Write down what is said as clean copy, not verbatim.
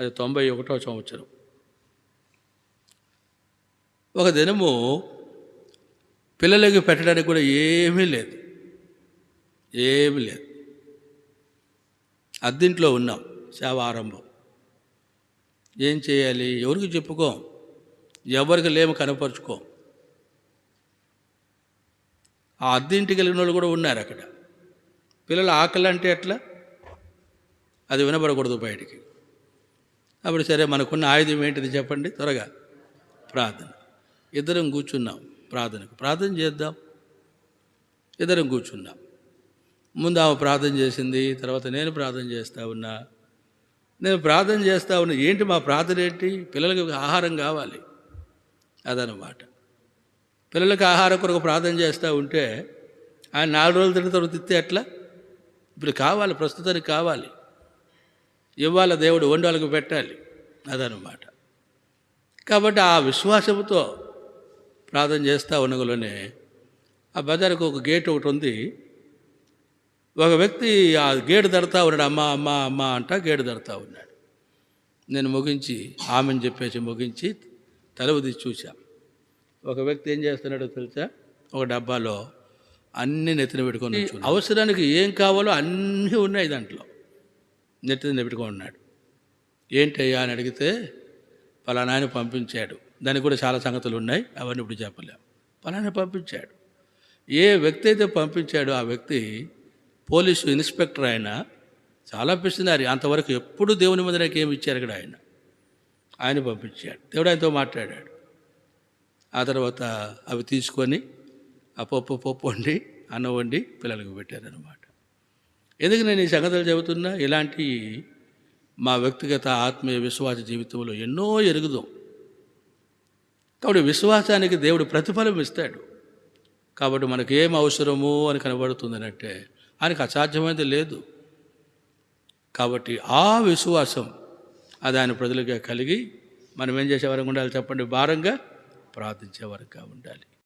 అది 91వ సంవత్సరం. ఒక దినము పిల్లలకి పెట్టడానికి కూడా ఏమీ లేదు, ఏమీ లేదు. అద్దింట్లో ఉన్నాం, సేవ ఆరంభం. ఏం చేయాలి? ఎవరికి చెప్పుకోం, ఎవరికి లేము కనపరుచుకోం. ఆ అద్దింటికి వెళ్ళిన వాళ్ళు కూడా ఉన్నారు అక్కడ. పిల్లల ఆకలి అంటే ఎట్లా? అది వినబడకూడదు బయటికి. అప్పుడు సరే, మనకున్న ఆయుధం ఏంటిది చెప్పండి త్వరగా? ప్రార్థన. ఇద్దరం కూర్చున్నాం ప్రార్థనకు. ప్రార్థన చేద్దాం. ఇద్దరం కూర్చున్నాం. ముందు ఆమె ప్రార్థన చేసింది, తర్వాత నేను ప్రార్థన చేస్తూ ఉన్నా. ఏంటి మా ప్రార్థన ఏంటి? పిల్లలకి ఆహారం కావాలి, అదనమాట. పిల్లలకి ఆహారం కొరకు ప్రార్థన చేస్తూ ఉంటే ఆయన 4 రోజుల తర్వాత తిత్తే ఎట్లా? ఇప్పుడు కావాలి, ప్రస్తుతానికి కావాలి, ఇవ్వాలి, దేవుడు వండి వాళ్ళకి పెట్టాలి, అదనమాట. కాబట్టి ఆ విశ్వాసంతో ప్రార్థన చేస్తూ ఉండగలనే ఆ బజారుకు ఒక గేట్ ఒకటి ఉంది. ఒక వ్యక్తి ఆ గేటు దడతా ఉన్నాడు. అమ్మ అమ్మ అమ్మ అంట గేటు దడతా ఉన్నాడు. నేను ముగించి ఆమెను చెప్పేసి ముగించి తలుపు తీసి చూశా. ఒక వ్యక్తి ఏం చేస్తున్నాడో తెలుసా? ఒక డబ్బాలో అన్నీ నెత్తిన పెట్టుకొని అవసరానికి ఏం కావాలో అన్నీ ఉన్నాయి దాంట్లో, నెత్తిన పెట్టుకొని ఉన్నాడు. ఏంటయ్యా అని అడిగితే పలానా ఆయన పంపించాడు. దానికి కూడా చాలా సంగతులు ఉన్నాయి, అవన్నీ ఇప్పుడు చెప్పలేము. పలానా పంపించాడు. ఏ వ్యక్తి అయితే పంపించాడో ఆ వ్యక్తి పోలీసు ఇన్స్పెక్టర్. చాలా పిస్తున్నారు. అంతవరకు ఎప్పుడు దేవుని మీద నాకు ఏమి ఇచ్చారు ఇక్కడ ఆయన పంపించాడు. దేవుడు ఆయనతో మాట్లాడాడు. ఆ తర్వాత అవి తీసుకొని ఆ పప్పు వండి అన్నం వండి పిల్లలకు పెట్టారనమాట. ఎందుకు నేను ఈ సంగతులు చెబుతున్నా? ఇలాంటి మా వ్యక్తిగత ఆత్మీయ విశ్వాస జీవితంలో ఎన్నో ఎరుగుదాం. కాబట్టి విశ్వాసానికి దేవుడు ప్రతిఫలం ఇస్తాడు. కాబట్టి మనకు ఏం అవసరము అని కనబడుతుందనంటే ఆయనకు అసాధ్యమైనది లేదు. కాబట్టి ఆ విశ్వాసం అది ఆయన ప్రజలుగా కలిగి మనం ఏం చేసేవారంగా ఉండాలి చెప్పండి? భారంగా ప్రార్థించేవారంగా ఉండాలి.